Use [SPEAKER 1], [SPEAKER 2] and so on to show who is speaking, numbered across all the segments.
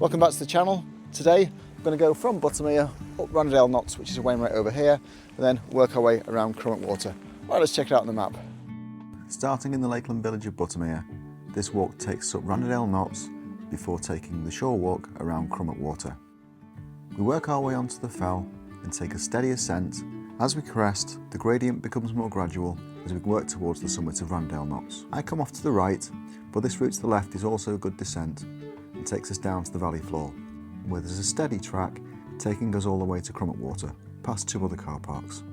[SPEAKER 1] Welcome back to the channel. Today I'm going to go from Buttermere up Rannerdale Knotts, which is a wainwright over here, and then work our way around Crummock Water. Right, let's check it out on the map. Starting in the Lakeland village of Buttermere, this walk takes us up Rannerdale Knotts before taking the shore walk around Crummock Water. We work our way onto the fell and take a steady ascent. As we crest, the gradient becomes more gradual as we work towards the summit of Rannerdale Knotts. I come off to the right, but this route to the left is also a good descent and takes us down to the valley floor, where there's a steady track taking us all the way to Crummock Water, past two other car parks.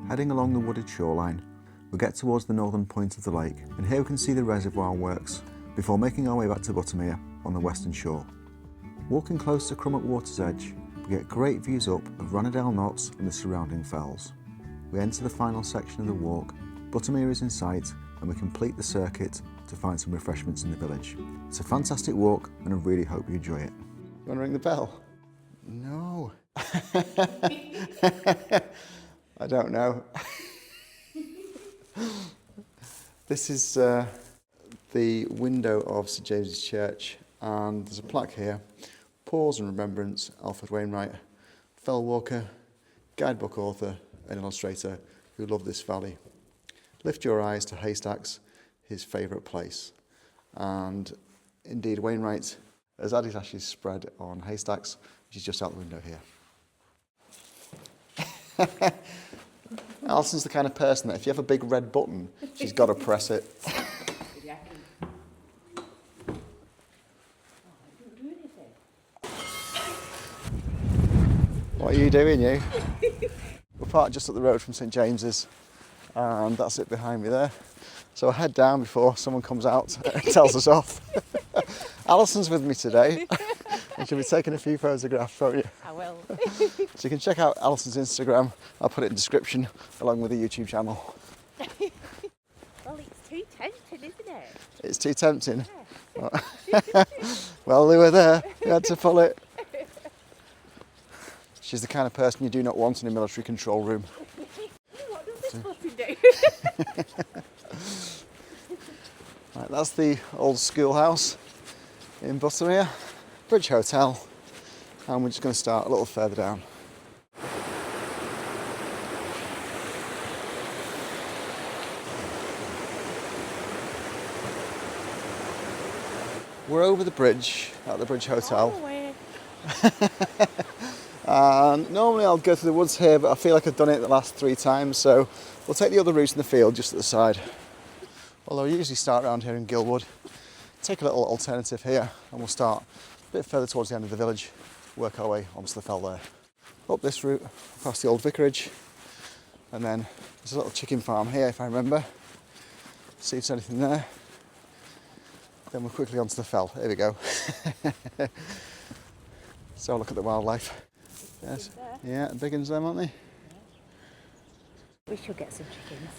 [SPEAKER 1] Heading along the wooded shoreline, we get towards the northern point of the lake, and here we can see the reservoir works before making our way back to Buttermere on the western shore. Walking close to Crummock Water's edge, we get great views up of Rannerdale Knotts and the surrounding fells. We enter the final section of the walk, Buttermere is in sight, and we complete the circuit to find some refreshments in the village. It's a fantastic walk and I really hope you enjoy it. You want to ring the bell? No. I don't know. This is the window of St James's Church, and there's a plaque here. Pause and remembrance, Alfred Wainwright, fell walker, guidebook author and illustrator who loved this valley. Lift your eyes to Haystacks, his favourite place. And indeed, Wainwright has had his ashes spread on Haystacks, which is just out the window here. Alison's the kind of person that if you have a big red button, she's got to press it. What are you doing, you? We're parked just up the road from St James's, and that's it behind me there. So I head down before someone comes out and tells us off. Alison's with me today, and she'll be taking a few photographs, won't you?
[SPEAKER 2] I will.
[SPEAKER 1] So you can check out Alison's Instagram. I'll put it in the description along with the YouTube channel.
[SPEAKER 2] Well, it's too tempting, isn't it?
[SPEAKER 1] It's too tempting.
[SPEAKER 2] Yeah.
[SPEAKER 1] Well, they were there. We had to pull it. She's the kind of person you do not want in a military control room.
[SPEAKER 2] What does this button do?
[SPEAKER 1] Right, that's the old schoolhouse in Buttermere, Bridge Hotel, and we're just going to start a little further down. We're over the bridge at the Bridge Hotel.
[SPEAKER 2] Oh,
[SPEAKER 1] And normally I'll go through the woods here, but I feel like I've done it the last 3 times, so we'll take the other route in the field just at the side. Although I usually start around here in Gilwood, take a little alternative here, and we'll start a bit further towards the end of the village, work our way onto the fell there. Up this route, past the old vicarage, and then there's a little chicken farm here if I remember. See if there's anything there. Then we're quickly onto the fell. Here we go. So look at the wildlife. Yes. Yeah, big ones them, aren't they?
[SPEAKER 2] We should get some chickens.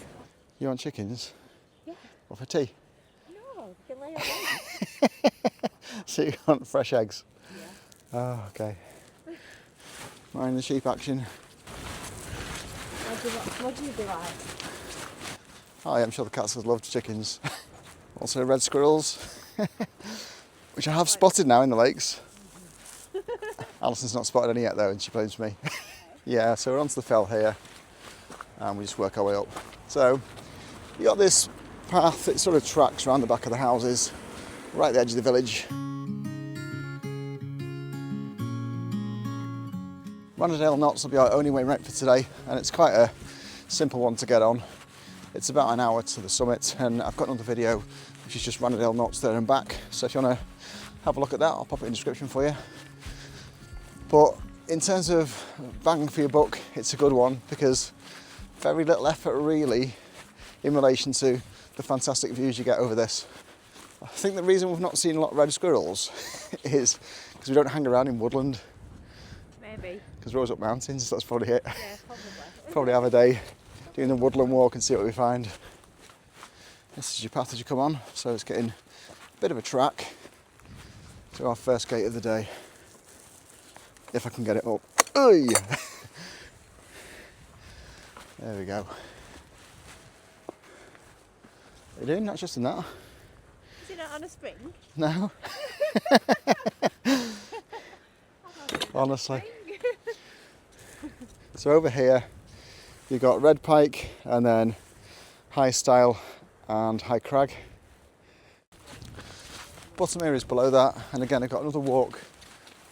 [SPEAKER 1] You want chickens?
[SPEAKER 2] Yeah.
[SPEAKER 1] What, for tea?
[SPEAKER 2] No, we can lay them.
[SPEAKER 1] So you want fresh eggs?
[SPEAKER 2] Yeah.
[SPEAKER 1] Oh, okay. Mind the sheep action.
[SPEAKER 2] What do you be like?
[SPEAKER 1] Oh, yeah, I'm sure the cats have loved chickens. Also red squirrels, which I have spotted now in the lakes. Alison's not spotted any yet though, and she blames me. Yeah, so we're onto the fell here, and we just work our way up. So you got this path that sort of tracks around the back of the houses, right at the edge of the village. Rannerdale Knotts will be our only wainwright for today, and it's quite a simple one to get on. It's about an hour to the summit, and I've got another video which is just Rannerdale Knotts there and back, so if you want to have a look at that, I'll pop it in the description for you. But in terms of bang for your buck, it's a good one because very little effort really in relation to the fantastic views you get over this. I think the reason we've not seen a lot of red squirrels is because we don't hang around in woodland.
[SPEAKER 2] Maybe.
[SPEAKER 1] Because we're always up mountains, that's probably it.
[SPEAKER 2] Yeah, probably.
[SPEAKER 1] Probably have a day doing the woodland walk and see what we find. This is your path as you come on, so it's getting a bit of a track to our first gate of the day. If I can get it up. Oy! There we go. What are you doing? Not just in that.
[SPEAKER 2] Is it not on a spring?
[SPEAKER 1] No. honestly. So over here you've got red pike and then high style and high crag. Buttermere is below that, and again I've got another walk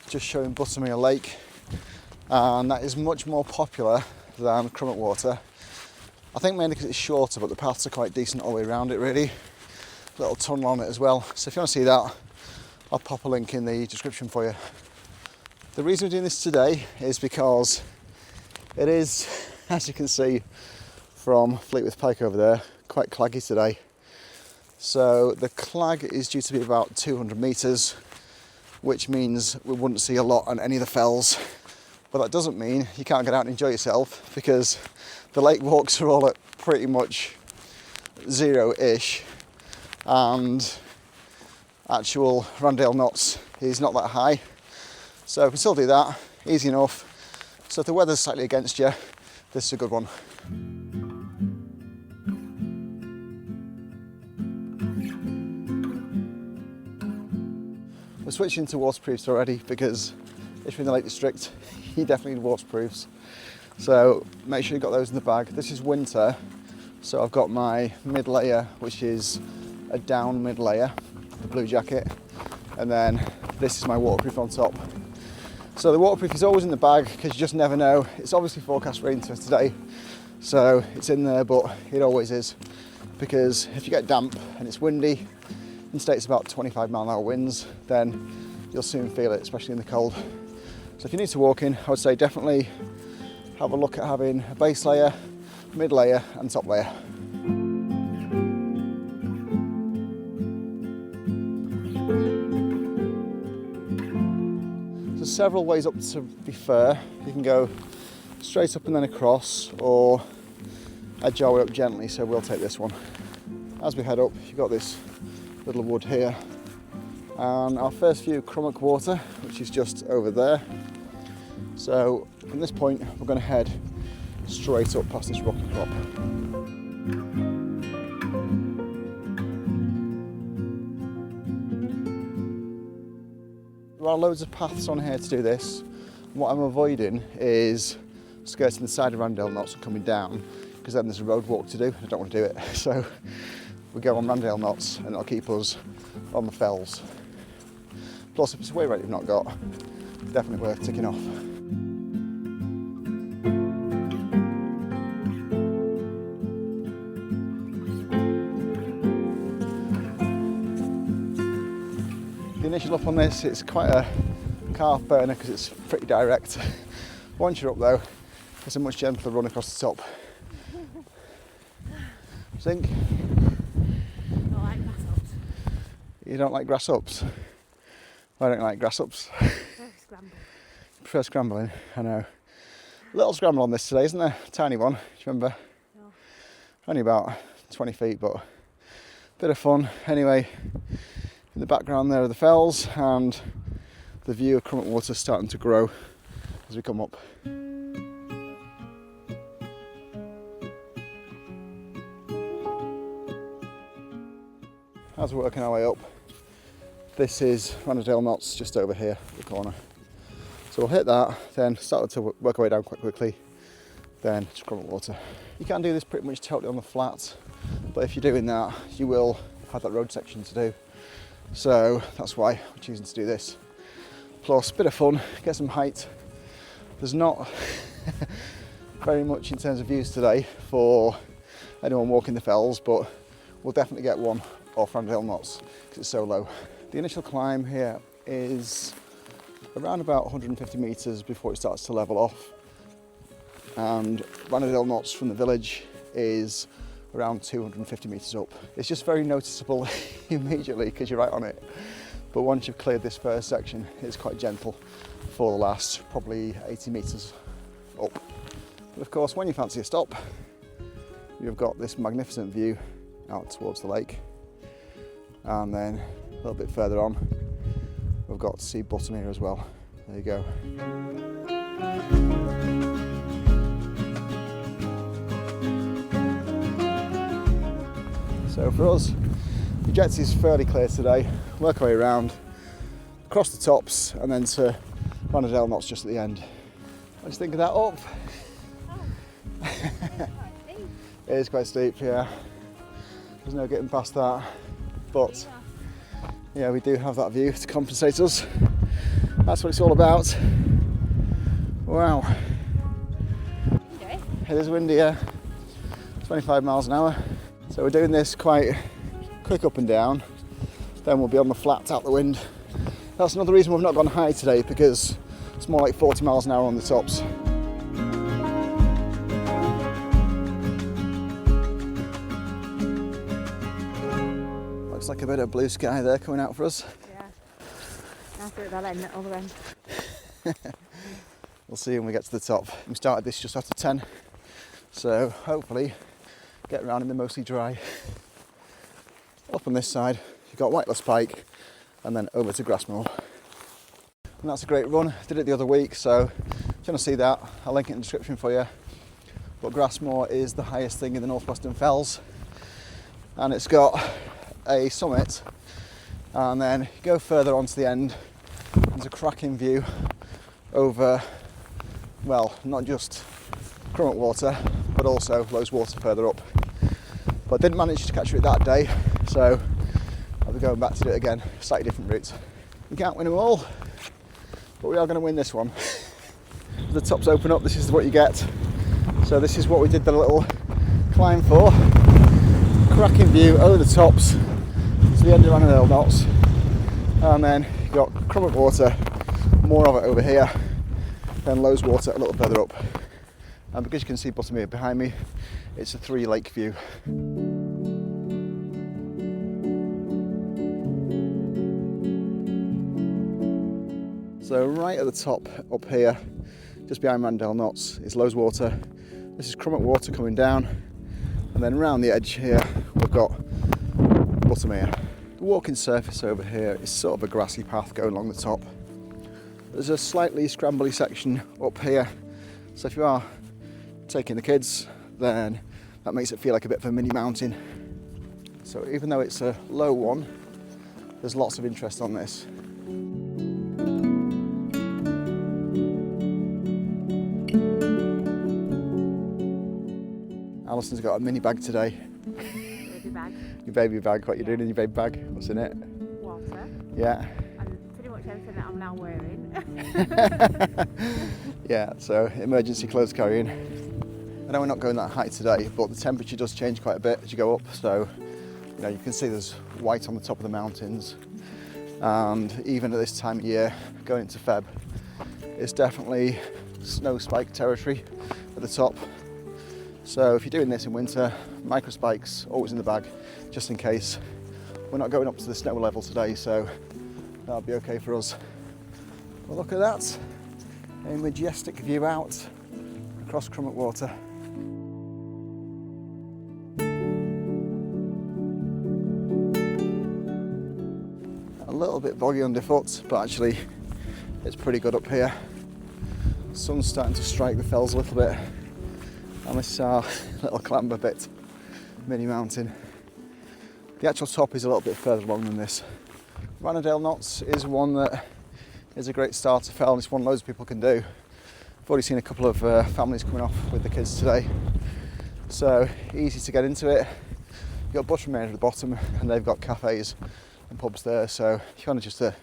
[SPEAKER 1] just showing Buttermere Lake, and that is much more popular than Crummock Water. I think mainly because it's shorter, but the paths are quite decent all the way around it really. Little tunnel on it as well, so if you want to see that, I'll pop a link in the description for you. The reason we're doing this today is because it is, as you can see from Fleetwith Pike over there, quite claggy today. So the clag is due to be about 200 metres, which means we wouldn't see a lot on any of the fells. But that doesn't mean you can't get out and enjoy yourself, because the lake walks are all at pretty much zero-ish, and actual Rannerdale Knotts is not that high. So we can still do that, easy enough. So if the weather's slightly against you, this is a good one. We're switching to waterproofs already because if you're in the Lake District, you definitely need waterproofs. So make sure you've got those in the bag. This is winter, so I've got my mid layer, which is a down mid layer, the blue jacket, and then this is my waterproof on top. So the waterproof is always in the bag because you just never know. It's obviously forecast rain for today, so it's in there, but it always is, because if you get damp and it's windy, in states about 25-mile-an-hour winds, then you'll soon feel it, especially in the cold. So if you need to walk in, I would say definitely have a look at having a base layer, mid layer and top layer. There's several ways up, to be fair. You can go straight up and then across, or edge our way up gently, so we'll take this one. As we head up, you've got this little wood here, and our first view of Crummock Water, which is just over there. So from this point we're going to head straight up past this rocky crop. There are loads of paths on here to do this. What I'm avoiding is skirting the side of Rannerdale Knotts and coming down, because then there's a road walk to do and I don't want to do it. So we go on Rannerdale Knotts and it'll keep us on the fells. Plus, if it's a wainwright you've not got, definitely worth ticking off. The initial up on this, it's quite a calf burner because it's pretty direct. Once you're up though, it's a much gentler run across the top. Think?
[SPEAKER 2] I like grass ups.
[SPEAKER 1] You don't like grass ups? I don't like grass ups.
[SPEAKER 2] Scramble.
[SPEAKER 1] Prefer scrambling, I know. Little scramble on this today, isn't there? Tiny one, do you remember?
[SPEAKER 2] No.
[SPEAKER 1] Only about 20 feet, but bit of fun. Anyway, in the background there are the fells, and the view of Crummock Water starting to grow as we come up. As we're working our way up, this is Rannerdale Knotts just over here, the corner. So we'll hit that, then start to work our way down quite quickly, then to Crummock Water. You can do this pretty much totally on the flat, but if you're doing that, you will have that road section to do. So that's why we're choosing to do this. Plus, a bit of fun, get some height. There's not very much in terms of views today for anyone walking the fells, but we'll definitely get one off Rannerdale Knotts because it's so low. The initial climb here is around about 150 metres before it starts to level off, and Rannerdale Knotts from the village is around 250 metres up. It's just very noticeable immediately because you're right on it, but once you've cleared this first section, it's quite gentle for the last probably 80 metres up. But of course, when you fancy a stop, you've got this magnificent view out towards the lake, and then a little bit further on we've got to see Buttermere as well. There you go. So for us, the objective is fairly clear today. Work our way around, across the tops, and then to Rannerdale Knotts just at the end. What do you think of that up? It is quite steep, yeah. There's no getting past that. But yeah, we do have that view to compensate us. That's what it's all about. Wow. It is windy, yeah. 25 miles an hour. So we're doing this quite quick up and down. Then we'll be on the flat out the wind. That's another reason we've not gone high today, because it's more like 40 miles an hour on the tops. Looks like a bit of blue sky there coming out for us.
[SPEAKER 2] Yeah. Nice bit of that end at the other end.
[SPEAKER 1] We'll see when we get to the top. We started this just after 10, so hopefully get around in the mostly dry. Up on this side, you've got Whiteless Pike, and then over to Grassmoor. And that's a great run. Did it the other week, so if you want to see that, I'll link it in the description for you. But Grassmoor is the highest thing in the Northwestern Fells, and it's got a summit, and then you go further on to the end, there's a cracking view over, well, not just Crummock Water, but also Lowes Water further up. But I didn't manage to catch it that day, so I'll be going back to do it again, slightly different route. We can't win them all, but we are going to win this one. The tops open up, this is what you get. So this is what we did the little climb for. Cracking view over the tops to the end of Rannerdale Knotts, and then you've got Crummock Water, more of it over here, then Lowes Water a little further up. And because you can see Buttermere behind me, it's a 3-lake view. So right at the top up here, just behind Rannerdale Knotts, is Lowes Water. This is Crummock Water coming down, and then around the edge here we've got Buttermere. The walking surface over here is sort of a grassy path going along the top. There's a slightly scrambly section up here, so if you are taking the kids, then that makes it feel like a bit of a mini mountain. So even though it's a low one, there's lots of interest on this. Alison's got a mini bag today.
[SPEAKER 2] Baby bag.
[SPEAKER 1] Your baby bag, what are you doing in your baby bag? What's in it?
[SPEAKER 2] Water.
[SPEAKER 1] Yeah.
[SPEAKER 2] And pretty much everything that I'm now wearing.
[SPEAKER 1] Yeah, so emergency clothes carrying. I know we're not going that high today, but the temperature does change quite a bit as you go up, so you know, you can see there's white on the top of the mountains, and even at this time of year, going into Feb, it's definitely snow spike territory at the top. So if you're doing this in winter, micro spikes always in the bag, just in case. We're not going up to the snow level today, so that'll be okay for us. Well, look at that, a majestic view out across Crummock Water. A little bit boggy underfoot, but actually it's pretty good up here. The sun's starting to strike the fells a little bit, and this is our little clamber bit, mini mountain. The actual top is a little bit further along than this. Rannerdale Knotts is one that is a great starter fell, and it's one loads of people can do. I've already seen a couple of families coming off with the kids today, so easy to get into it. You've got Buttermere at the bottom, and they've got cafes and pubs there, so if you want just a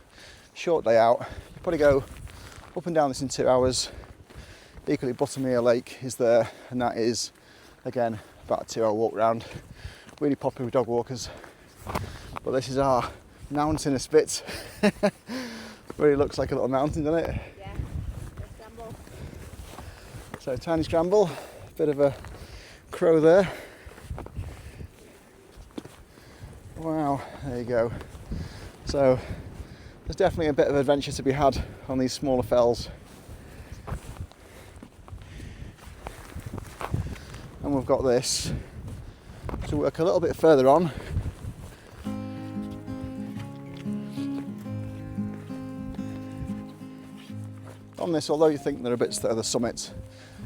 [SPEAKER 1] short day out, you probably go up and down this in 2 hours. Equally, Buttermere Lake is there, and that is, again, about a 2 hour walk round. Really popular with dog walkers. But this is our mountainous bit. Really looks like a little mountain, doesn't it?
[SPEAKER 2] Yeah, a scramble.
[SPEAKER 1] So tiny scramble, bit of a crow there. Wow, there you go. So there's definitely a bit of adventure to be had on these smaller fells. And we've got this to work a little bit further on. On this, although you think there are bits that are the summit,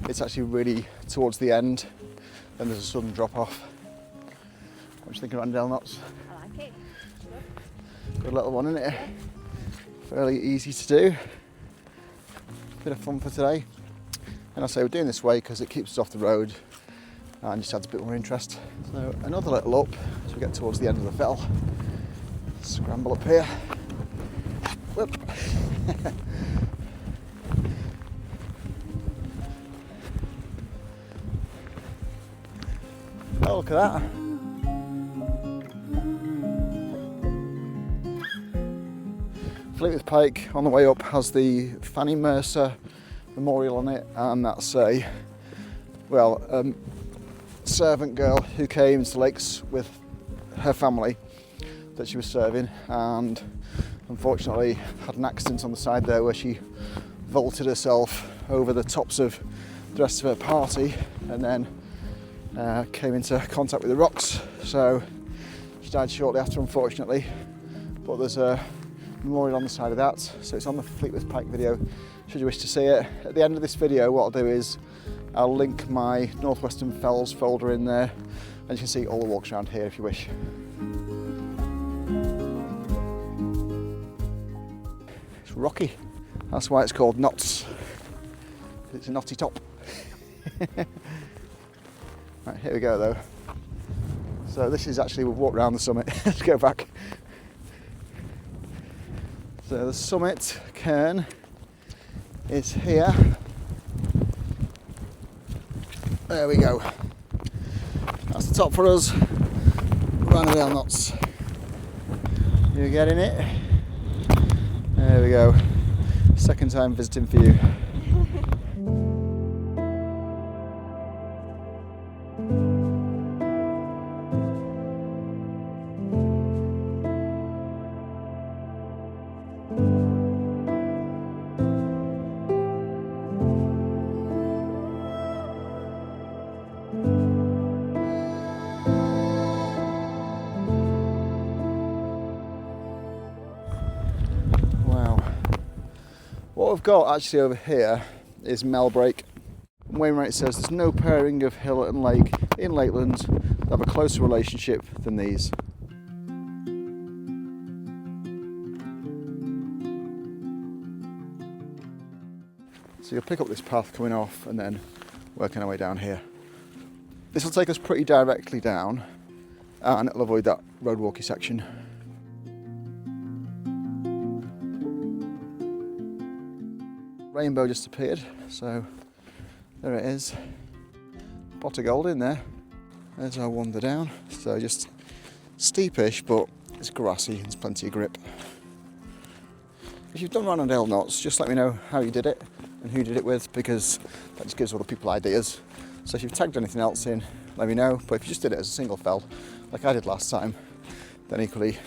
[SPEAKER 1] it's actually really towards the end, then there's a sudden drop off. What do you think of Rannerdale Knotts?
[SPEAKER 2] I like it.
[SPEAKER 1] Good little one, isn't it? Fairly easy to do. bit of fun for today. And I say we're doing this way because it keeps us off the road and just adds a bit more interest. So another little up as we get towards the end of the fell. Scramble up here. Whoop. Oh, look at that. Fleetwood Pike on the way up has the Fanny Mercer memorial on it, and that's a servant girl who came to the lakes with her family that she was serving, and unfortunately had an accident on the side there where she vaulted herself over the tops of the rest of her party and then came into contact with the rocks, so she died shortly after, unfortunately. But there's a memorial on the side of that, so it's on the Fleetwood Pike video should you wish to see it. At the end of this video, what I'll do is I'll link my Northwestern Fells folder in there, and you can see all the walks around here if you wish. It's rocky, that's why it's called Knotts. It's a knotty top. Right, here we go though. So this is actually, we've walked around the summit. Let's go back. So the summit cairn is here. There we go. That's the top for us. Rannerdale Knotts. You getting it? There we go. Second time visiting for you. What we've got actually over here is Melbrake. Wainwright says there's no pairing of hill and lake in Lakeland that have a closer relationship than these. So you'll pick up this path coming off and then working our way down here. This will take us pretty directly down and it'll avoid that road walky section. Rainbow just appeared, so there it is. Pot of gold in there. There's our wander down. So just steepish, but it's grassy and there's plenty of grip. If you've done Rannerdale Knotts, just let me know how you did it and who you did it with, because that just gives other people ideas. So if you've tagged anything else in, let me know. But if you just did it as a single fell, like I did last time, then equally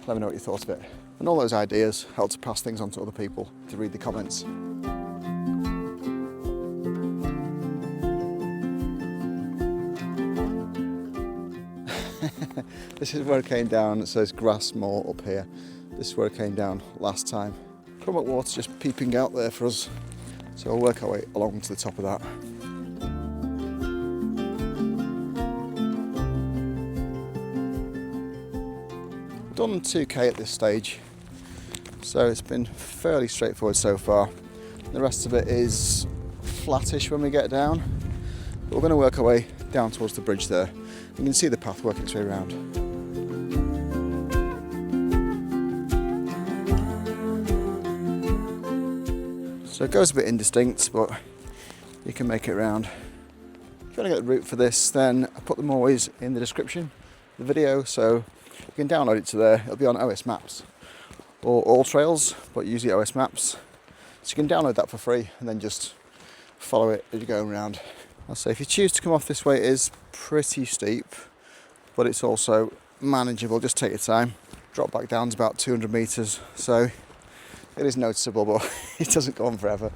[SPEAKER 1] let me know what you thought of it. And all those ideas help to pass things on to other people to read the comments. This is where it came down. It says Grassmoor up here. This is where it came down last time. Crummock Water just peeping out there for us. So we'll work our way along to the top of that. We've done 2k at this stage, so it's been fairly straightforward so far. The rest of it is flattish when we get down, but we're going to work our way down towards the bridge there. You can see the path working its way around. So it goes a bit indistinct, but you can make it round. If you want to get the route for this, then I put them always in the description of the video, so you can download it to there. It'll be on OS Maps or All Trails, but usually OS Maps. So you can download that for free and then just follow it as you're going around. I'll say if you choose to come off this way, it is pretty steep, but it's also manageable. Just take your time. Drop back down to about 200 metres, so it is noticeable, but it doesn't go on forever.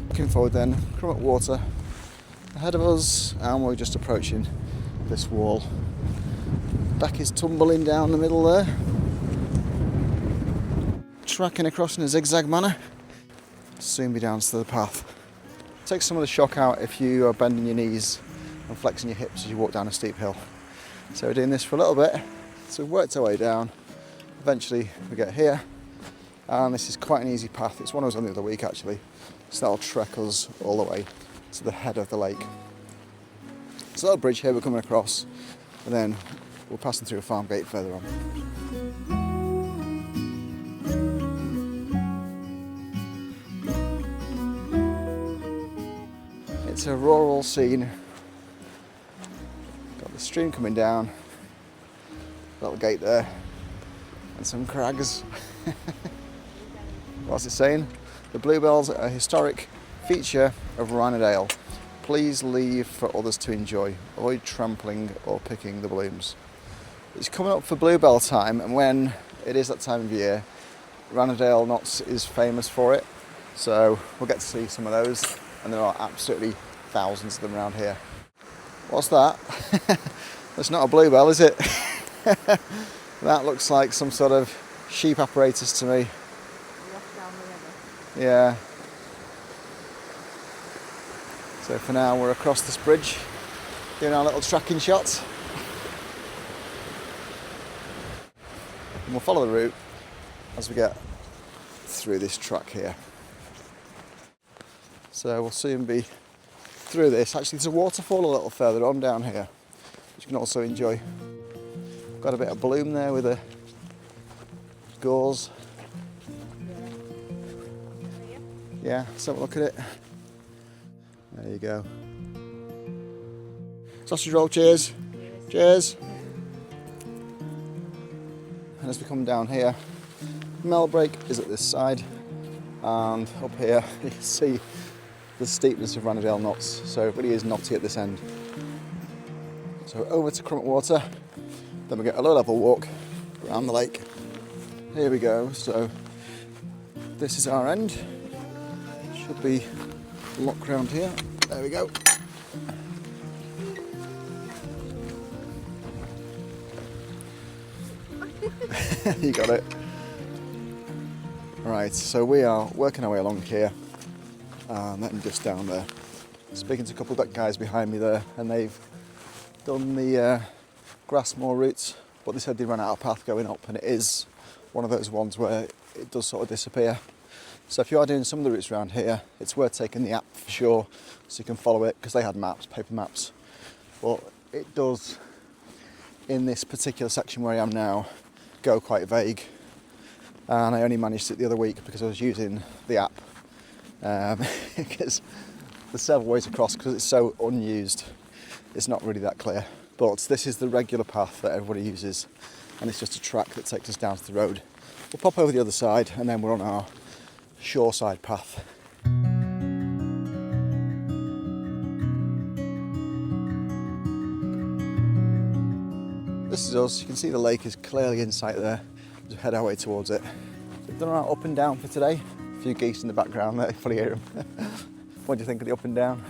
[SPEAKER 1] Looking forward then, Crummock Water ahead of us, and we're just approaching this wall. Beck is tumbling down the middle there, tracking across in a zigzag manner. Soon be down to the path. Take some of the shock out if you are bending your knees and flexing your hips as you walk down a steep hill. So we're doing this for a little bit, So we've worked our way down. Eventually we get here, and this is quite an easy path. It's one I was on the other week actually. So that'll trek us all the way to the head of the lake. So that bridge here we're coming across, and then we're passing through a farm gate further on. It's a rural scene. Got the stream coming down, little gate there, and some crags. What's it saying? The bluebells are a historic feature of Rannerdale. Please leave for others to enjoy. Avoid trampling or picking the blooms. It's coming up for bluebell time, and when it is that time of year, Rannerdale Knotts is famous for it. So we'll get to see some of those, and there are absolutely thousands of them around here. What's that? That's not a bluebell, is it? That looks like some sort of sheep apparatus to me. Yeah. So for now we're across this bridge, doing our little tracking shot. And we'll follow the route as we get through this track here. So we'll soon be through this. Actually, there's a waterfall a little further on down here, which you can also enjoy. Got a bit of bloom there with the gauze. Yeah, let's have a look at it. There you go. Sausage roll, cheers. Cheers. And as we come down here, melt break is at this side, and up here you can see the steepness of Rannerdale Knotts, so it really is knotty at this end. So over to Crummock Water, then we get a low level walk around the lake. Here we go, so this is our end. Should be lock round here. There we go. You got it. Right, so we are working our way along here, and then just down there. Speaking to a couple of guys behind me there, and they've done the Grassmoor routes, but they said they ran out of path going up, and it is one of those ones where it does sort of disappear. So if you are doing some of the routes around here, it's worth taking the app for sure, so you can follow it, because they had maps, paper maps. But it does, in this particular section where I am now, go quite vague. And I only managed it the other week because I was using the app. Because there's several ways across, because it's so unused, it's not really that clear. But this is the regular path that everybody uses, and it's just a track that takes us down to the road. We'll pop over the other side, and then we're on our shoreside path. This is us. You can see the lake is clearly in sight there. We'll head our way towards it. We've done our up and down for today. A few geese in the background there, you probably hear them. What do you think of the up and down?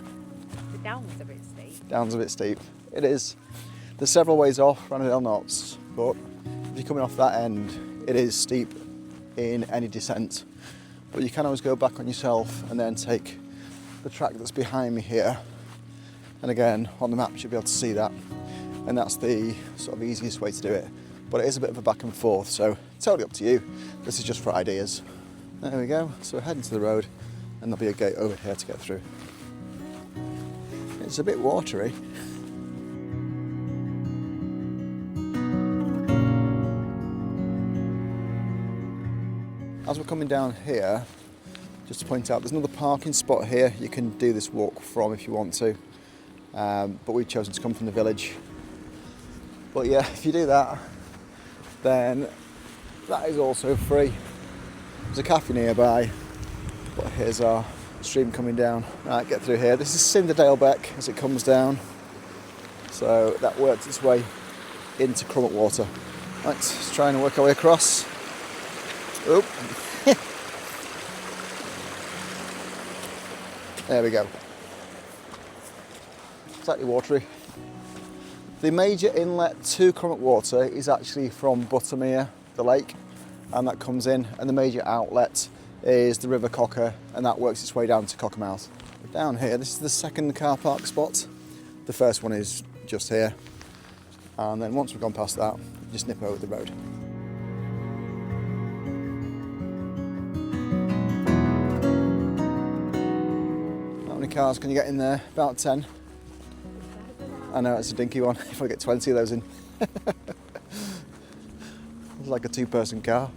[SPEAKER 2] The down's a bit steep.
[SPEAKER 1] Down's a bit steep. It is. There's several ways off Rannerdale Knotts, but if you're coming off that end, it is steep in any descent. But you can always go back on yourself and then take the track that's behind me here. And again, on the map you should be able to see that. And that's the sort of easiest way to do it. But it is a bit of a back and forth, so totally up to you. This is just for ideas. There we go. So we're heading to the road, and there'll be a gate over here to get through. It's a bit watery. As we're coming down here, just to point out, there's another parking spot here you can do this walk from if you want to, but we've chosen to come from the village. But yeah, if you do that, then that is also free. There's a cafe nearby, but here's our stream coming down. Right, get through here. This is Scale Beck as it comes down, so that works its way into Crummock Water. Right, let's try and work our way across. Oop. There we go. Slightly watery. The major inlet to Crummock Water is actually from Buttermere, the lake, and that comes in, and the major outlet is the River Cocker, and that works its way down to Cockermouth. Down here, this is the second car park spot. The first one is just here, and then once we've gone past that, just nip over the road. How many cars can you get in there? About 10. I know, it's a dinky one. If I get 20 of those in. It's like a two-person car.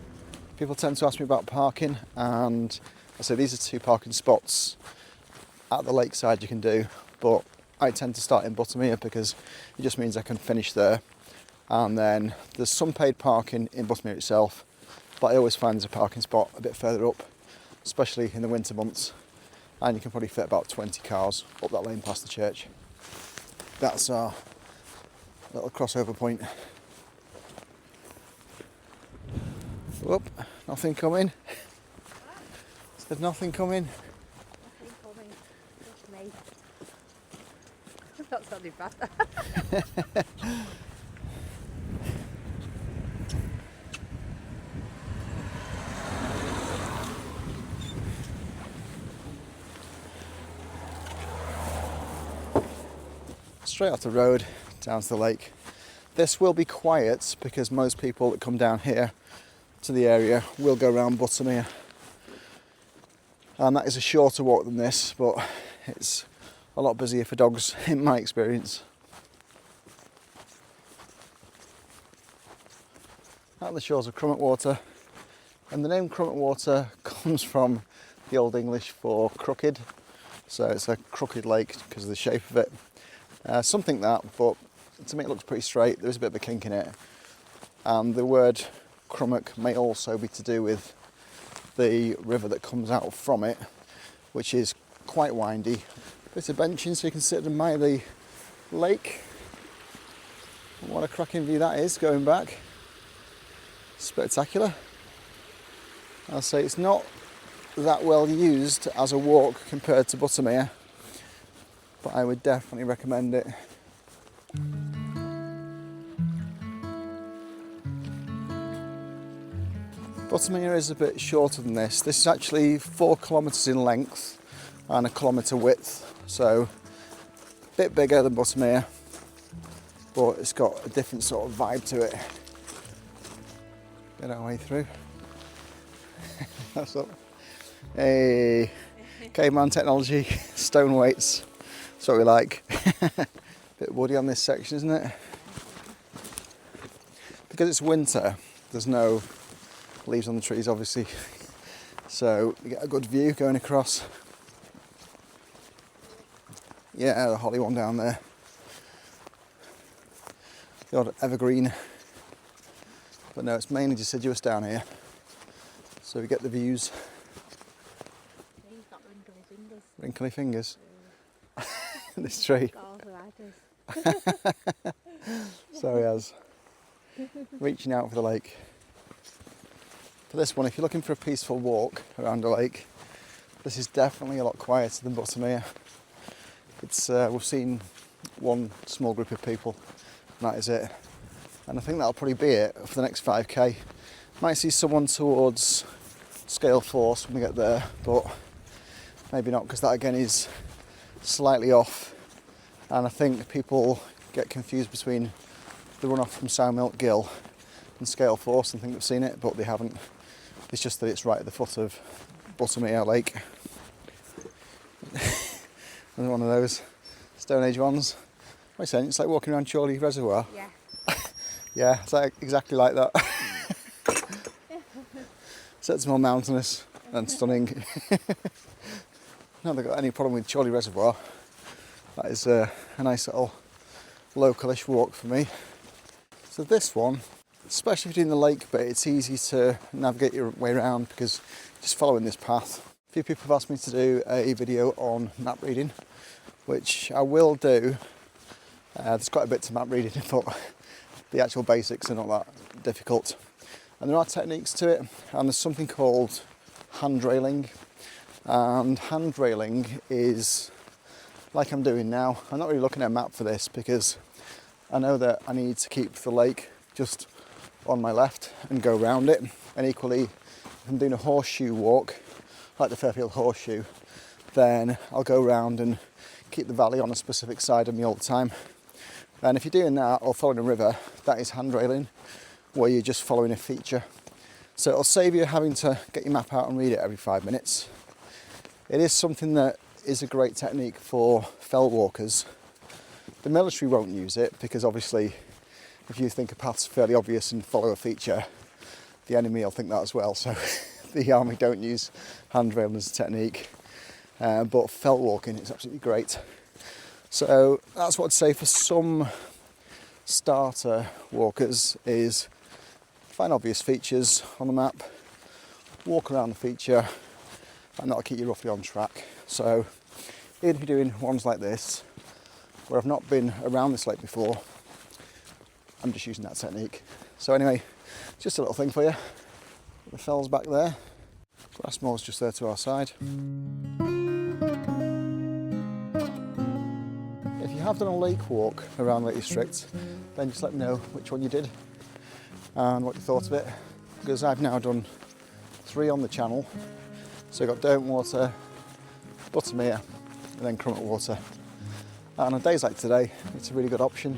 [SPEAKER 1] People tend to ask me about parking, and I say these are 2 parking spots at the lakeside you can do, but I tend to start in Buttermere because it just means I can finish there. And then there's some paid parking in Buttermere itself, but I always find there's a parking spot a bit further up, especially in the winter months, and you can probably fit about 20 cars up that lane past the church. That's our little crossover point. Whoop, nothing coming. Said nothing coming.
[SPEAKER 2] Nothing coming. Just me. That's not too bad.
[SPEAKER 1] Straight off the road down to the lake. This will be quiet because most people that come down here to the area will go around Buttermere, and that is a shorter walk than this, but it's a lot busier for dogs in my experience. Out on the shores of Crummock Water, and the name Crummock Water comes from the Old English for crooked, so it's a crooked lake because of the shape of it. Something that, but to me it looks pretty straight. There's a bit of a kink in it, and the word Crummock may also be to do with the river that comes out from it, which is quite windy. Bit of benching so you can sit and admire the lake. What a cracking view that is going back. Spectacular. I'll say it's not that well used as a walk compared to Buttermere, but I would definitely recommend it. Buttermere is a bit shorter than this. This is actually 4 kilometres in length and 1 kilometre width, so a bit bigger than Buttermere, but it's got a different sort of vibe to it. Get our way through. That's up. Hey, caveman technology, stone weights. That's what we like. Bit woody on this section, isn't it? Because it's winter, there's no leaves on the trees, obviously, so you get a good view going across. Yeah, the holly one down there, the odd evergreen, but no, it's mainly deciduous down here, so we get the views.
[SPEAKER 2] He's got wrinkly fingers.
[SPEAKER 1] Wrinkly fingers. This tree. So he has. Reaching out for the lake. For this one, if you're looking for a peaceful walk around a lake, this is definitely a lot quieter than Buttermere. It's we've seen one small group of people, and that is it. And I think that'll probably be it for the next 5k. Might see someone towards Scale Force when we get there, but maybe not, because that again is slightly off. And I think people get confused between the runoff from Sow Milk Gill and Scale Force and think they've seen it, but they haven't. It's just that it's right at the foot of Buttermere Lake. Another one of those Stone Age ones. What are you saying? It's like walking around Chorley Reservoir.
[SPEAKER 2] Yeah.
[SPEAKER 1] Yeah, it's like exactly like that. So it's more mountainous and stunning. Not that I've got any problem with Chorley Reservoir. That is a nice little localish walk for me. So this one, especially if you're doing the lake bit, it's easy to navigate your way around because just following this path. A few people have asked me to do a video on map reading, which I will do. There's quite a bit to map reading, but the actual basics are not that difficult. And there are techniques to it, and there's something called handrailing. And handrailing is like I'm doing now. I'm not really looking at a map for this because I know that I need to keep the lake just on my left and go around it. And equally, if I'm doing a horseshoe walk, like the Fairfield Horseshoe, then I'll go around and keep the valley on a specific side of me all the time. And if you're doing that or following a river, that is handrailing. where you're just following a feature. So it'll save you having to get your map out and read it every 5 minutes. It is something that is a great technique for fell walkers. The military won't use it because obviously if you think a path's fairly obvious and follow a feature, the enemy will think that as well. So the army don't use handrail as a technique, but fell walking is absolutely great. So that's what I'd say for some starter walkers is find obvious features on the map, walk around the feature, and that'll keep you roughly on track. So even if you're doing ones like this, where I've not been around this lake before, I'm just using that technique. So anyway, just a little thing for you. The fell's back there, Grassmoor's just there to our side. If you have done a lake walk around Lake District, then just let me know which one you did and what you thought of it, because I've now done 3 on the channel. So I've got Derwentwater, Buttermere and then Crummock Water. And on days like today, it's a really good option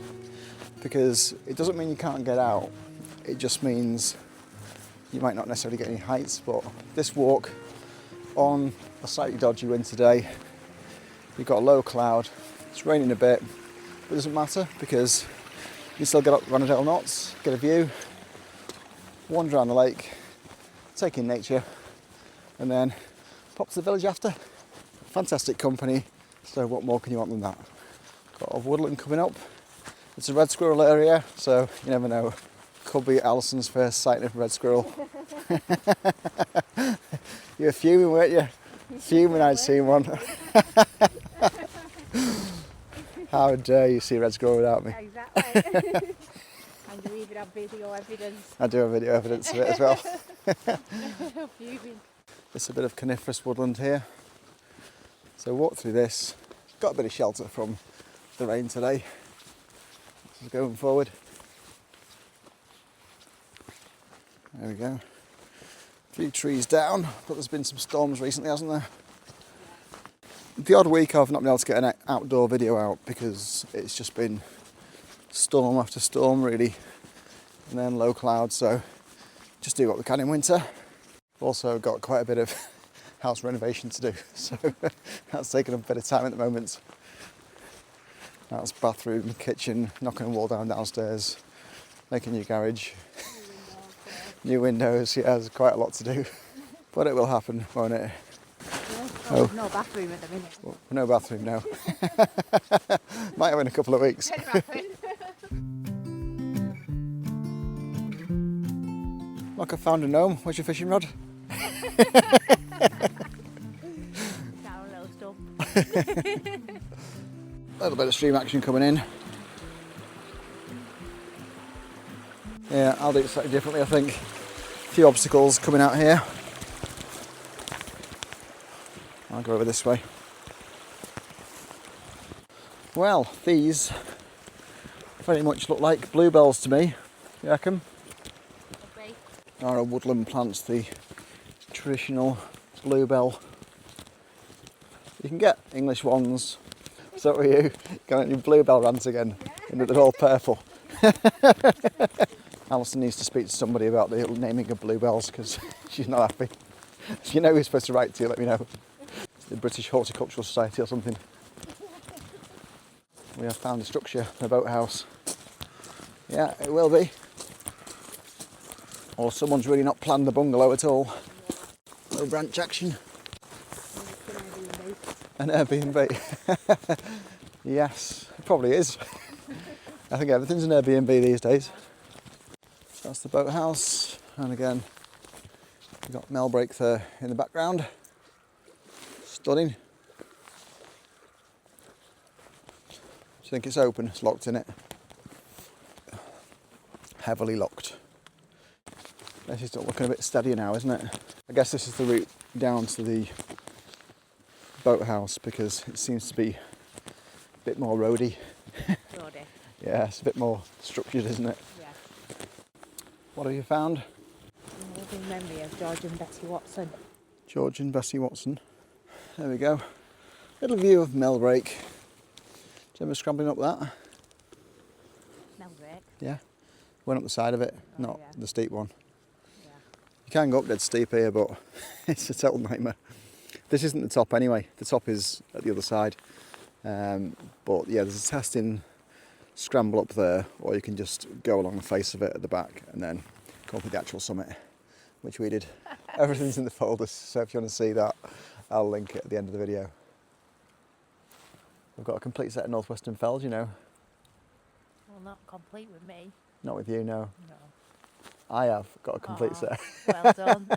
[SPEAKER 1] because it doesn't mean you can't get out, it just means you might not necessarily get any heights. But this walk on a slightly dodgy winter day, you've got a low cloud, it's raining a bit, but it doesn't matter because you still get up Rannerdale Knotts, get a view, wander around the lake, take in nature, and then pop to the village after. Fantastic company, so what more can you want than that? Got a woodland coming up. It's a red squirrel area, so you never know. Could be Alison's first sighting of a red squirrel. You were fuming, weren't you? Fuming I'd seen one. How dare you see a red squirrel without me?
[SPEAKER 2] Exactly. And you even have video evidence.
[SPEAKER 1] I do have video evidence of it as well.
[SPEAKER 2] Fuming.
[SPEAKER 1] It's a bit of coniferous woodland here. So walk through this. Got a bit of shelter from the rain today. Just going forward. There we go. A few trees down, but there's been some storms recently, hasn't there? The odd week I've not been able to get an outdoor video out because it's just been storm after storm really, and then low cloud, so just do what we can in winter. Also got quite a bit of house renovation to do, so that's taking a bit of time at the moment. That's bathroom, kitchen, knocking a wall down downstairs, making a new garage, new windows. Yeah, there's quite a lot to do, but it will happen, won't it?
[SPEAKER 2] Oh, no bathroom at the minute.
[SPEAKER 1] Well, no bathroom now. Might have in a couple of weeks. Look, I found a gnome. Where's your fishing rod?
[SPEAKER 2] Down a little stump.
[SPEAKER 1] A little bit of stream action coming in. Yeah, I'll do it slightly differently, I think. A few obstacles coming out here. I'll go over this way. Well, these very much look like bluebells to me, you reckon? Are woodland plants, the traditional bluebell. You can get English ones. So are you. Got any bluebell rants again? And they're all purple. Alison needs to speak to somebody about the naming of bluebells because she's not happy. If you know who's supposed to write to you, let me know. It's the British Horticultural Society or something. We have found a structure, the boathouse. Yeah, it will be. Or someone's really not planned the bungalow at all. No branch action. An Airbnb. Yes, it probably is. I think everything's an Airbnb these days. That's the boathouse, and again, we've got Melbrake there in the background. Stunning. Do you think it's open? It's locked in it. Heavily locked. This is looking a bit steadier now, isn't it? I guess this is the route down to the boathouse because it seems to be a bit more roady.
[SPEAKER 2] Roady.
[SPEAKER 1] Yeah, it's a bit more structured, isn't it?
[SPEAKER 2] Yeah.
[SPEAKER 1] What have you found?
[SPEAKER 2] A living memory of George and Betty Watson.
[SPEAKER 1] George and Bessie Watson. There we go. Little view of Melbrake. Do you remember scrambling up that?
[SPEAKER 2] Melbrake.
[SPEAKER 1] Yeah. Went up the side of it, not
[SPEAKER 2] yeah.
[SPEAKER 1] the steep one.
[SPEAKER 2] Yeah.
[SPEAKER 1] You can go up dead steep here, but it's a total nightmare. This isn't the top anyway. The top is at the other side. But yeah, there's a testing scramble up there, or you can just go along the face of it at the back and then go up to the actual summit, which we did. Everything's in the folders, so if you want to see that, I'll link it at the end of the video. We've got a complete set of northwestern fells, you know.
[SPEAKER 2] Well, not complete with me.
[SPEAKER 1] Not with you, no.
[SPEAKER 2] No.
[SPEAKER 1] I have got a complete set.
[SPEAKER 2] Well done.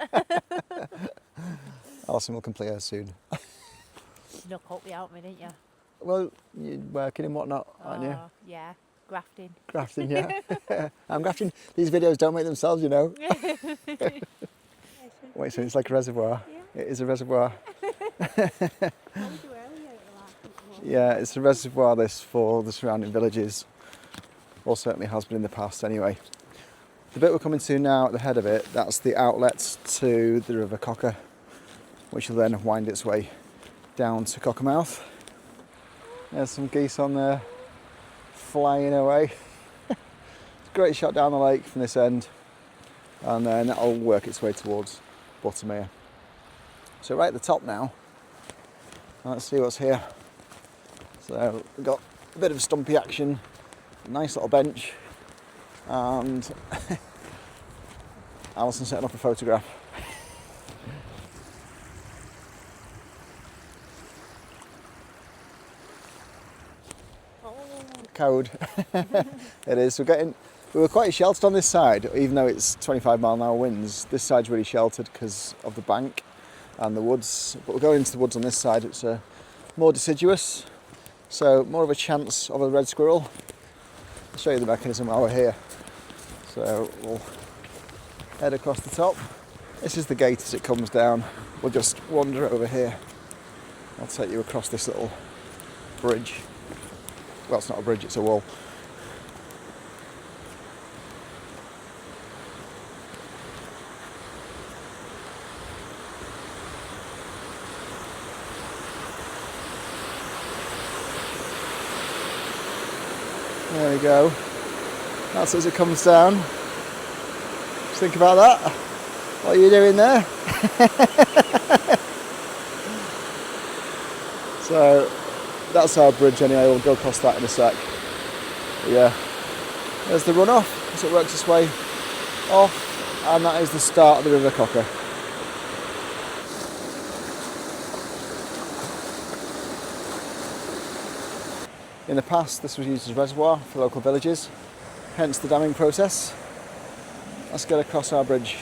[SPEAKER 1] Alison will complete hers soon.
[SPEAKER 2] Snuck up without me, didn't you?
[SPEAKER 1] Well, you're working and whatnot, aren't you?
[SPEAKER 2] Yeah, grafting.
[SPEAKER 1] Grafting, yeah. I'm grafting. These videos don't make themselves, you know. Wait, so it's like a reservoir?
[SPEAKER 2] Yeah.
[SPEAKER 1] It is a reservoir. Yeah, it's a reservoir this for the surrounding villages. Or certainly has been in the past anyway. The bit we're coming to now at the head of it, that's the outlet to the River Cocker, which will then wind its way down to Cockermouth. There's some geese on there flying away. It's a great shot down the lake from this end, and then that'll work its way towards Buttermere. So right at the top now, let's see what's here. So we've got a bit of stumpy action, a nice little bench, and Alison setting up a photograph. Code. It is. We were quite sheltered on this side, even though it's 25-mile-an-hour winds. This side's really sheltered because of the bank and the woods. But we're going into the woods on this side. It's more deciduous, so more of a chance of a red squirrel. I'll show you the mechanism while we're here. So we'll head across the top. This is the gate as it comes down. We'll just wander over here. I'll take you across this little bridge. Well, it's not a bridge, it's a wall. There we go. That's as it comes down. Just think about that. What are you doing there? So that's our bridge anyway. We'll go across that in a sec. But yeah, there's the runoff as it works its way off, and that is the start of the River Cocker. In the past, this was used as a reservoir for local villages, hence the damming process. Let's get across our bridge.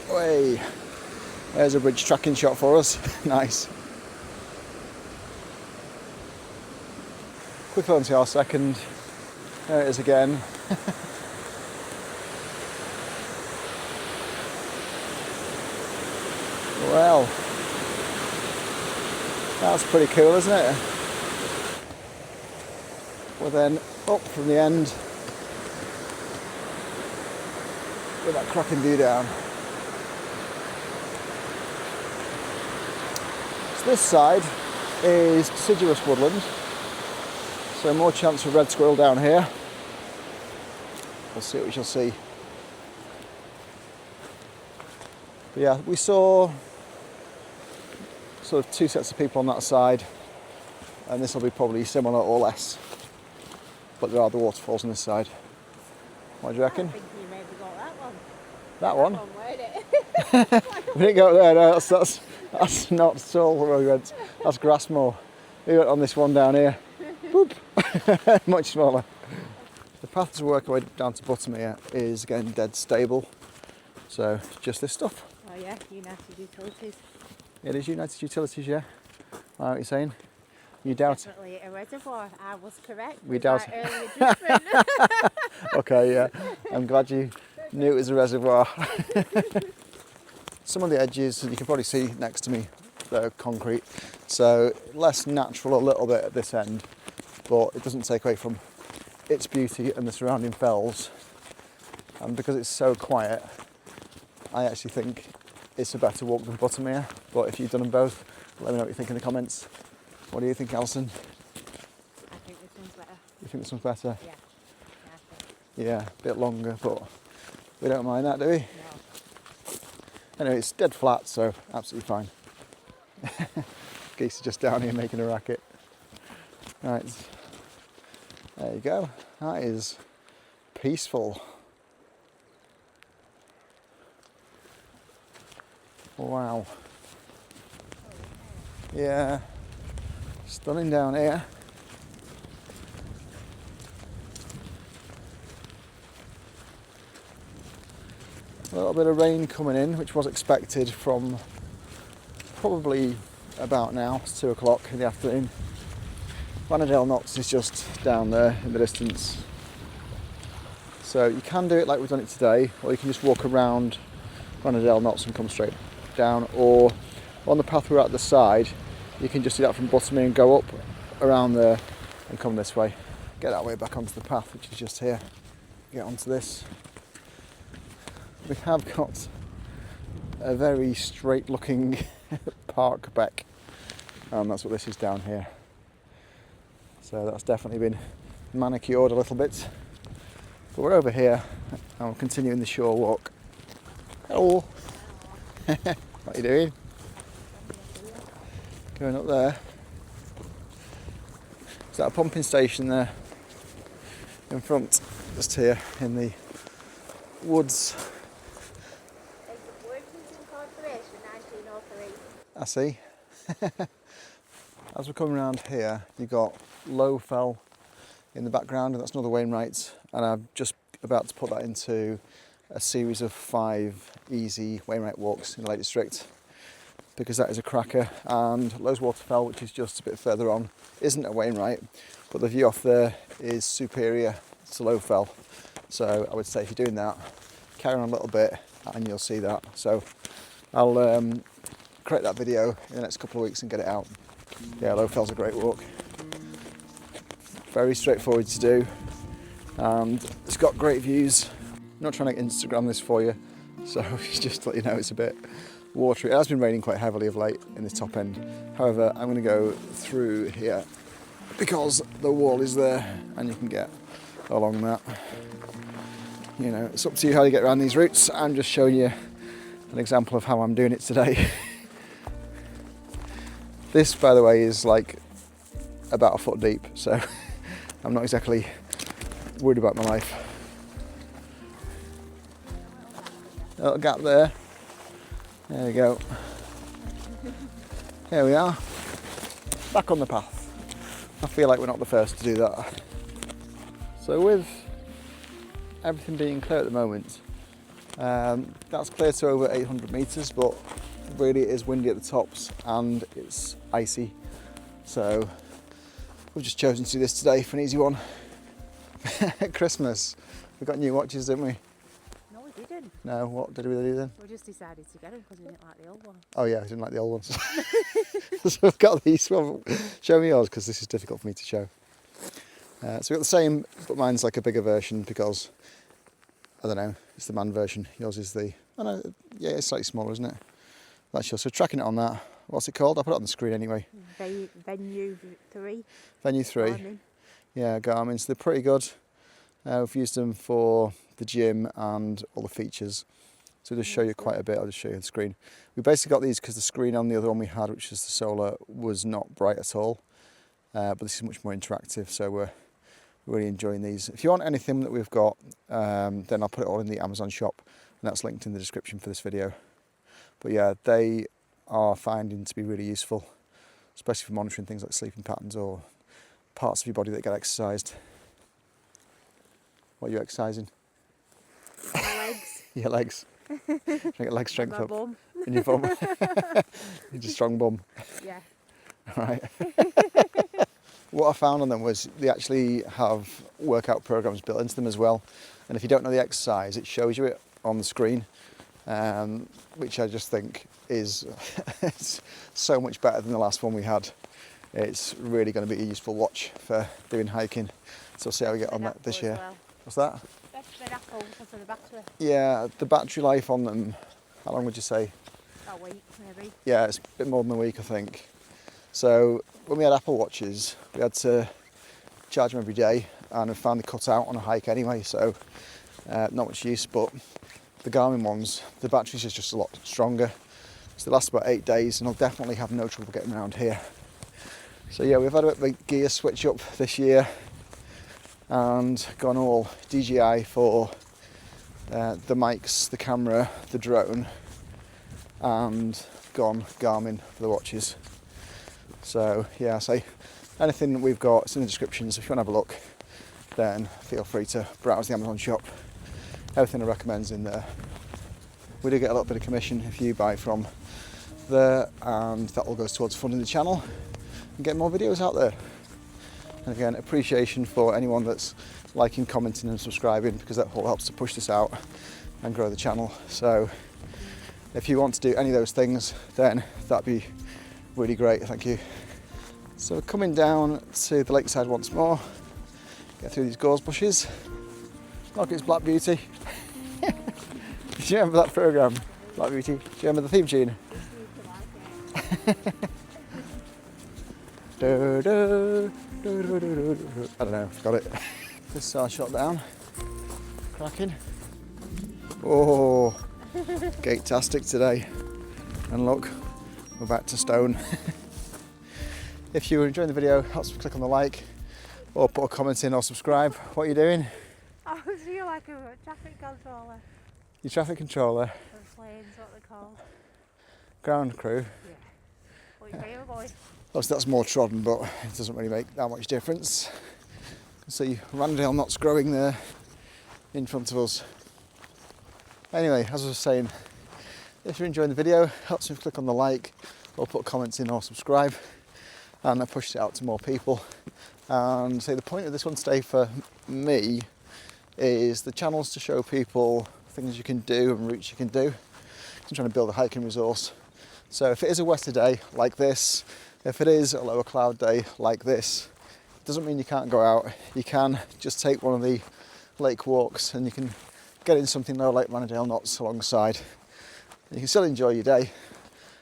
[SPEAKER 1] Way. There's a bridge tracking shot for us. Nice. Quick on to our second. There it is again. Well, that's pretty cool, isn't it? We're then up from the end with that cracking view down. So this side is deciduous woodland, so more chance for red squirrel down here. We'll see what we shall see. But yeah, we saw sort of two sets of people on that side, and this will be probably similar or less. But there are the waterfalls on this side. What do you reckon?
[SPEAKER 2] I think you maybe got that one.
[SPEAKER 1] That one?
[SPEAKER 2] That one, weren't it?
[SPEAKER 1] We didn't go there, no, that's not at all where we went. That's Grassmore. We went on this one down here. Boop. Much smaller. The path to work our way down to Buttermere is again dead stable. So just this stuff.
[SPEAKER 2] Oh yeah, United Utilities.
[SPEAKER 1] It is United Utilities, yeah. What are you saying? You doubt?
[SPEAKER 2] Definitely a reservoir. I was correct.
[SPEAKER 1] We doubt.
[SPEAKER 2] Earlier judgment.
[SPEAKER 1] Okay, yeah. I'm glad you knew it was a reservoir. Some of the edges, you can probably see next to me, they're concrete. So less natural a little bit at this end, but it doesn't take away from its beauty and the surrounding fells. And because it's so quiet, I actually think it's a better walk than Buttermere. But if you've done them both, let me know what you think in the comments. What do you think, Alison?
[SPEAKER 2] I think this one's better.
[SPEAKER 1] You think this one's better?
[SPEAKER 2] Yeah.
[SPEAKER 1] Yeah, a bit longer, but we don't mind that, do we?
[SPEAKER 2] No.
[SPEAKER 1] Anyway, it's dead flat, so absolutely fine. Geese are just down here making a racket. Right, there you go. That is peaceful. Wow. Yeah, stunning down here. A little bit of rain coming in, which was expected from probably about now. It's 2 o'clock in the afternoon. Rannerdale Knotts is just down there in the distance. So you can do it like we've done it today, or you can just walk around Rannerdale Knotts and come straight down, or on the path we're at the side, you can just do that from Buttermere and go up around there and come this way. Get that way back onto the path, which is just here. Get onto this. We have got a very straight looking park beck, and that's what this is down here. So that's definitely been manicured a little bit. But we're over here and we're continuing the shore walk. Hello. What are you doing? Going up there. Is that a pumping station there in front? Just here in the woods. I see. As we're coming around here, you've got Low Fell in the background, and that's another wainwright, and I'm just about to put that into a series of 5 easy wainwright walks in the Lake District, because that is a cracker. And Low's Waterfell, which is just a bit further on, isn't a wainwright, but the view off there is superior to Low Fell. So I would say if you're doing that, carry on a little bit and you'll see that. So I'll create that video in the next couple of weeks and get it out. Yeah, Low Fell's a great walk. Very straightforward to do, and it's got great views. I'm not trying to Instagram this for you, so just to let you know it's a bit watery. It has been raining quite heavily of late in this top end. However, I'm going to go through here because the wall is there and you can get along that. You know, it's up to you how you get around these routes. I'm just showing you an example of how I'm doing it today. This, by the way, is like about 1 foot deep, so I'm not exactly worried about my life. A little gap there. There we go. Here we are, back on the path. I feel like we're not the first to do that. So with everything being clear at the moment, that's clear to over 800 metres, but really it is windy at the tops and it's icy. So we've just chosen to do this today for an easy one. At Christmas, we got new watches, didn't we?
[SPEAKER 2] No, we didn't.
[SPEAKER 1] No, what did we do then?
[SPEAKER 2] We just decided to get them because we didn't like the old one.
[SPEAKER 1] Oh yeah, I didn't like the old ones. So we've got these. Well, show me yours because this is difficult for me to show. So we've got the same, but mine's like a bigger version because, I don't know, it's the man version. Yours is the, oh no, yeah, it's slightly smaller, isn't it? That's yours. So tracking it on that. What's it called? I'll put it on the screen anyway.
[SPEAKER 2] Venue 3.
[SPEAKER 1] Venue 3.
[SPEAKER 2] Garmin.
[SPEAKER 1] Yeah, Garmin. So they're pretty good. We've used them for the gym and all the features. So I'll just show you quite a bit. I'll just show you the screen. We basically got these because the screen on the other one we had, which is the solar, was not bright at all. But this is much more interactive, so we're really enjoying these. If you want anything that we've got, then I'll put it all in the Amazon shop, and that's linked in the description for this video. But yeah, they are finding to be really useful, especially for monitoring things like sleeping patterns or parts of your body that get exercised. What are you exercising?
[SPEAKER 2] My legs.
[SPEAKER 1] Your legs. Trying to get leg strength
[SPEAKER 2] My
[SPEAKER 1] up.
[SPEAKER 2] bum.
[SPEAKER 1] In your bum. You're a strong bum.
[SPEAKER 2] Yeah.
[SPEAKER 1] Right. What I found on them was they actually have workout programs built into them as well. And if you don't know the exercise, it shows you it on the screen, which I just think is it's so much better than the last one we had. It's really going to be a useful watch for doing hiking. So we'll see how we get on that this year.
[SPEAKER 2] Well.
[SPEAKER 1] What's that?
[SPEAKER 2] Red apple because of the battery.
[SPEAKER 1] Yeah, the battery life on them, how long would you say?
[SPEAKER 2] A week maybe.
[SPEAKER 1] Yeah, it's a bit more than a week, I think. So when we had Apple Watches, we had to charge them every day, and I've found the cut out on a hike anyway, so not much use. But the Garmin ones, the batteries is just a lot stronger, so they last about 8 days, and I'll definitely have no trouble getting around here. So yeah, we've had a bit of a gear switch up this year and gone all DJI for the mics, the camera, the drone, and gone Garmin for the watches. So yeah, so anything that we've got is in the descriptions. If you want to have a look, then feel free to browse the Amazon shop. Everything I recommend's in there. We do get a little bit of commission if you buy from there, and that all goes towards funding the channel and getting more videos out there. And again, appreciation for anyone that's liking, commenting and subscribing, because that all helps to push this out and grow the channel. So if you want to do any of those things, then that'd be really great, thank you. So we're coming down to the lakeside once more, get through these gorse bushes. Look, it's Black Beauty. Do you remember that programme, Black Beauty? Do you remember the theme tune? I don't know, got it. This is our shot down. Cracking. Oh, gate-tastic today. And look, we're back to stone. If you were enjoying the video, help click on the like or put a comment in or subscribe. What are you doing?
[SPEAKER 2] I feel like a traffic controller.
[SPEAKER 1] Your traffic controller?
[SPEAKER 2] Of lanes, what they're called.
[SPEAKER 1] Ground crew?
[SPEAKER 2] Yeah. What are you favourite boy?
[SPEAKER 1] Obviously that's more trodden, but it doesn't really make that much difference. You can see Rannerdale Knotts growing there in front of us. Anyway, as I was saying, if you're enjoying the video, help me click on the like or put comments in or subscribe, and that pushes it out to more people. And so the point of this one today for me is the channel's to show people things you can do and routes you can do. I'm trying to build a hiking resource. So if it is a wetter day like this, if it is a lower cloud day like this, it doesn't mean you can't go out. You can just take one of the lake walks and you can get in something low like Rannerdale Knotts alongside. You can still enjoy your day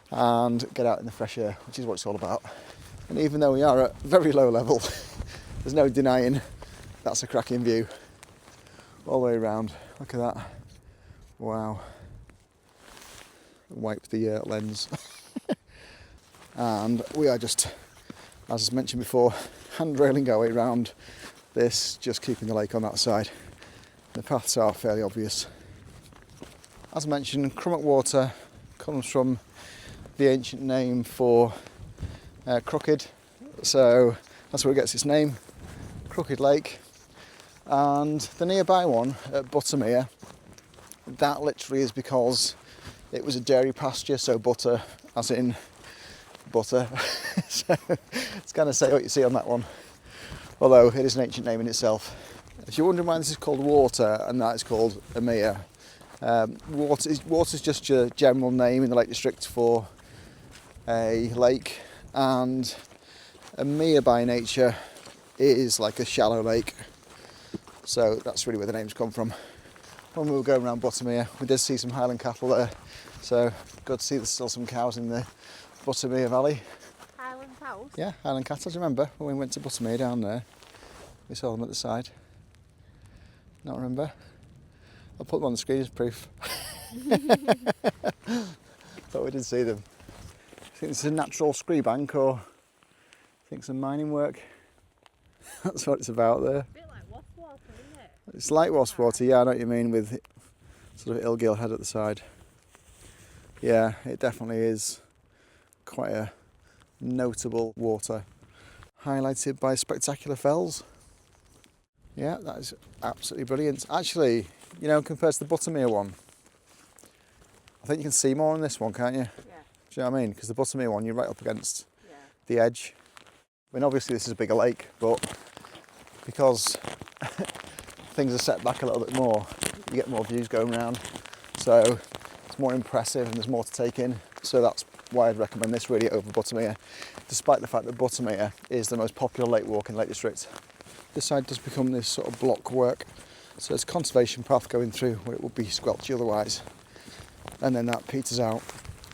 [SPEAKER 1] and get out in the fresh air, which is what it's all about. And even though we are at very low level, there's no denying that's a cracking view all the way around. Look at that. Wow. Wipe the lens. And we are just, as I mentioned before, handrailing our way around this, just keeping the lake on that side. The paths are fairly obvious. As I mentioned, Crummock Water comes from the ancient name for crooked, so that's where it gets its name, Crooked Lake. And the nearby one at Buttermere, that literally is because it was a dairy pasture, so butter as in butter. So it's kind of say what you see on that one, although it is an ancient name in itself. If you're wondering why this is called water and that is called a mere, water is just a general name in the Lake District for a lake, and a mere by nature is like a shallow lake. So that's really where the name's come from. When we were going around Buttermere, we did see some Highland cattle there, so good to see there's still some cows in the Buttermere Valley.
[SPEAKER 2] Highland cows?
[SPEAKER 1] Yeah, Highland cattle. Do you remember when we went to Buttermere down there? We saw them at the side. Not remember? I'll put them on the screen as proof. But we did see them. I think it's a natural scree bank, or I think some mining work. That's what it's about there.
[SPEAKER 2] A bit like wasp water, isn't it?
[SPEAKER 1] It's like wasp water, yeah, I know what you mean, with sort of Ilgill head at the side. Yeah, it definitely is quite a notable water, highlighted by spectacular fells. Yeah, that is absolutely brilliant. Actually, you know, compared to the Buttermere one, I think you can see more on this one, can't you?
[SPEAKER 2] Yeah.
[SPEAKER 1] Do you know what I mean? Because the Buttermere one, you're right up against
[SPEAKER 2] Yeah.
[SPEAKER 1] the edge. I mean, obviously this is a bigger lake, but because things are set back a little bit more, you get more views going around. So it's more impressive and there's more to take in. So that's why I'd recommend this really over Buttermere, despite the fact that Buttermere is the most popular lake walk in Lake District. This side does become this sort of block work. So it's a conservation path going through where it would be squelchy otherwise. And then that peters out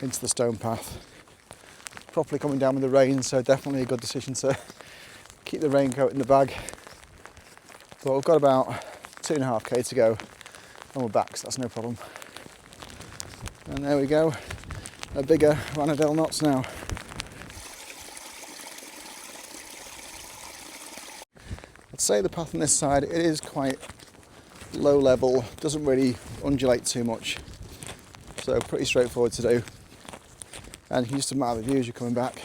[SPEAKER 1] into the stone path. Properly coming down with the rain, so definitely a good decision to keep the raincoat in the bag. But we've got about 2.5k to go and we're back, so that's no problem. And there we go, a bigger Rannerdale Knotts now. I'd say the path on this side, it is quite low level, doesn't really undulate too much, so pretty straightforward to do. And you can just admire the view as you're coming back.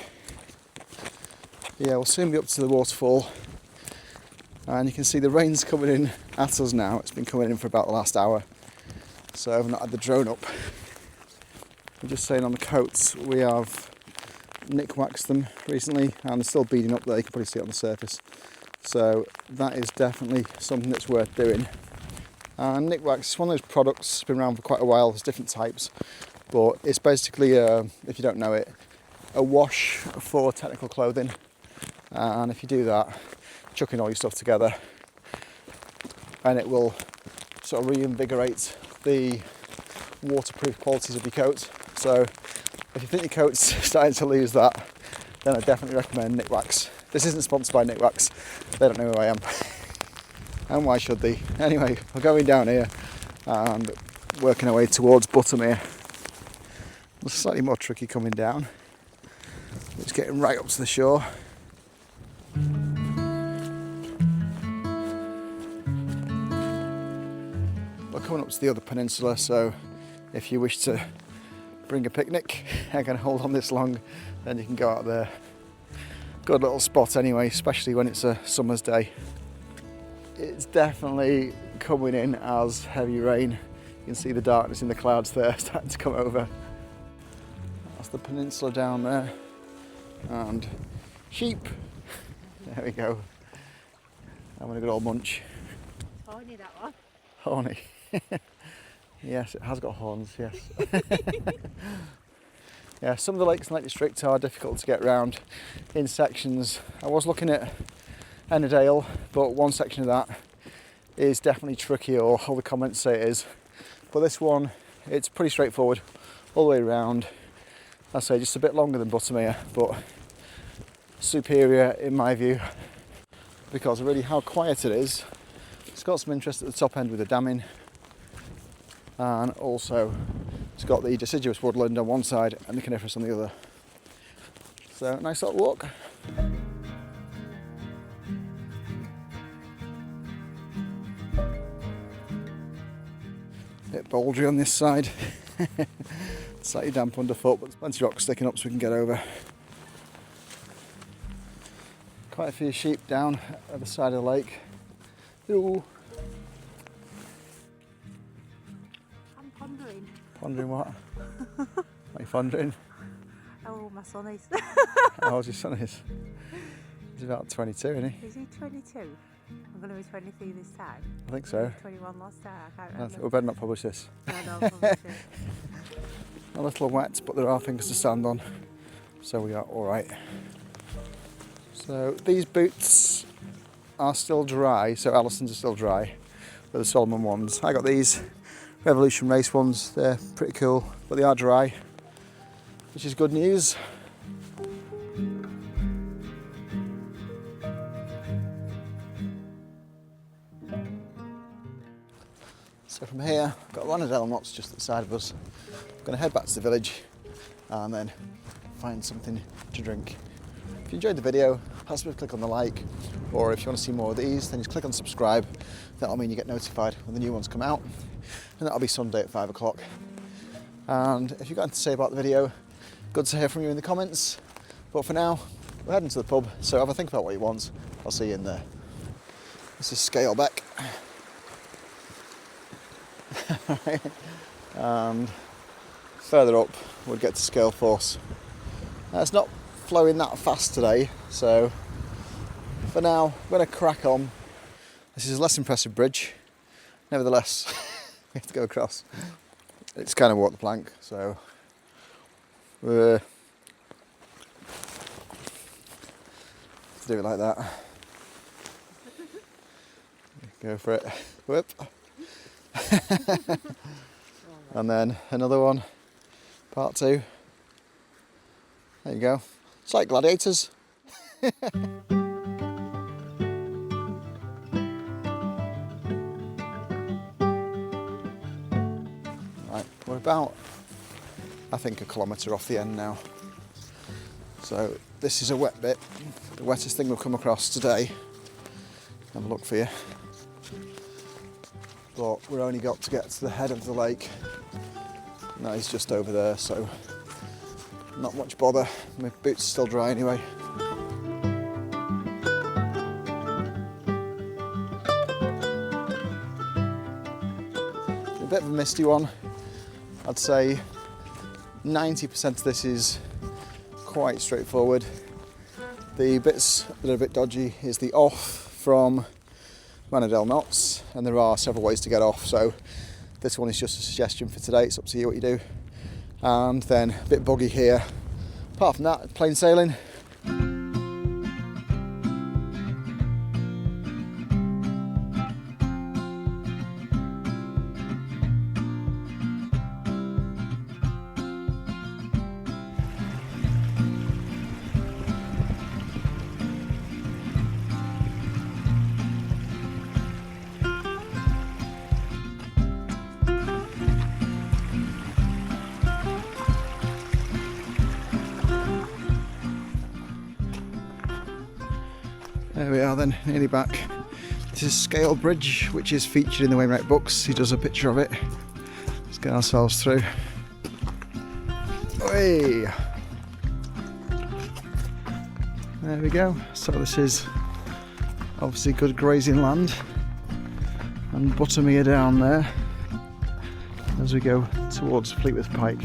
[SPEAKER 1] Yeah, we'll soon be up to the waterfall, and you can see the rain's coming in at us now. It's been coming in for about the last hour, so I've not had the drone up. I'm just saying, on the coats we have nick waxed them recently and they're still beading up there, you can probably see it on the surface. So that is definitely something that's worth doing. And nick wax is one of those products that's been around for quite a while. There's different types, but it's basically, if you don't know it, a wash for technical clothing. And if you do that, chuck in all your stuff together, and it will sort of reinvigorate the waterproof qualities of your coat. So if you think your coat's starting to lose that, then I definitely recommend nick wax. This isn't sponsored by nick wax, they don't know who I am. And why should they? Anyway, we're going down here and working our way towards Buttermere. It's slightly more tricky coming down. It's getting right up to the shore. We're coming up to the other peninsula, so if you wish to bring a picnic and can hold on this long, then you can go out there. Good little spot anyway, especially when it's a summer's day. It's definitely coming in as heavy rain. You can see the darkness in the clouds there starting to come over. That's the peninsula down there. And sheep. There we go. Having a good old munch.
[SPEAKER 2] Horny, that one.
[SPEAKER 1] Horny. Yes, it has got horns, yes. Yeah, some of the lakes in Lake District are difficult to get around in sections. I was looking at Rannerdale, but one section of that is definitely tricky, or all the comments say it is. But this one, it's pretty straightforward all the way around. I say just a bit longer than Buttermere, but superior in my view, because of really how quiet it is. It's got some interest at the top end with the damming, and also it's got the deciduous woodland on one side and the coniferous on the other. So nice little walk. Bit bouldery on this side. Slightly damp underfoot, but there's plenty of rocks sticking up so we can get over. Quite a few sheep down at the side of the lake. Ooh.
[SPEAKER 2] I'm pondering.
[SPEAKER 1] Pondering what? What are you pondering?
[SPEAKER 2] Oh, my son is.
[SPEAKER 1] How old your son is? He's about 22, isn't he?
[SPEAKER 2] Is he 22? I'm going to be 23 this time.
[SPEAKER 1] I think so.
[SPEAKER 2] 21 last time, I can't remember.
[SPEAKER 1] We better not publish this.
[SPEAKER 2] No, publish it.
[SPEAKER 1] A little wet, but there are things to stand on, so we are all right. So these boots are still dry, so Allison's are still dry, but the Solomon ones. I got these Revolution Race ones, they're pretty cool, but they are dry, which is good news. So from here, I've got Rannerdale Knotts just at the side of us. I'm going to head back to the village and then find something to drink. If you enjoyed the video, possibly click on the like, or if you want to see more of these, then just click on subscribe. That'll mean you get notified when the new ones come out, and that'll be Sunday at 5 o'clock. And if you've got anything to say about the video, good to hear from you in the comments. But for now, we're heading to the pub, so have a think about what you want. I'll see you in there. This is Scale Beck. And further up we'll get to Scale Force. It's not flowing that fast today, so for now we're going to crack on. This is a less impressive bridge, nevertheless we have to go across. It's kind of walk the plank, so we're to do it like that. Go for it. Whoop. And then another one, part 2. There you go. It's like gladiators. We're about, I think, a kilometre off the end now. So this is a wet bit, the wettest thing we've come across today. Have a look for you. But we've only got to get to the head of the lake. And that is just over there, so not much bother. My boots are still dry anyway. A bit of a misty one. I'd say 90% of this is quite straightforward. The bits that are a bit dodgy is the off from Rannerdale Knotts, and there are several ways to get off, so this one is just a suggestion for today. It's up to you what you do. And then a bit boggy here. Apart from that, plain sailing. There we are then, nearly back. This is Scale Bridge, which is featured in the Wainwright books. He does a picture of it. Let's get ourselves through. Hey! There we go. So this is obviously good grazing land. And Buttermere down there as we go towards Fleetwith Pike.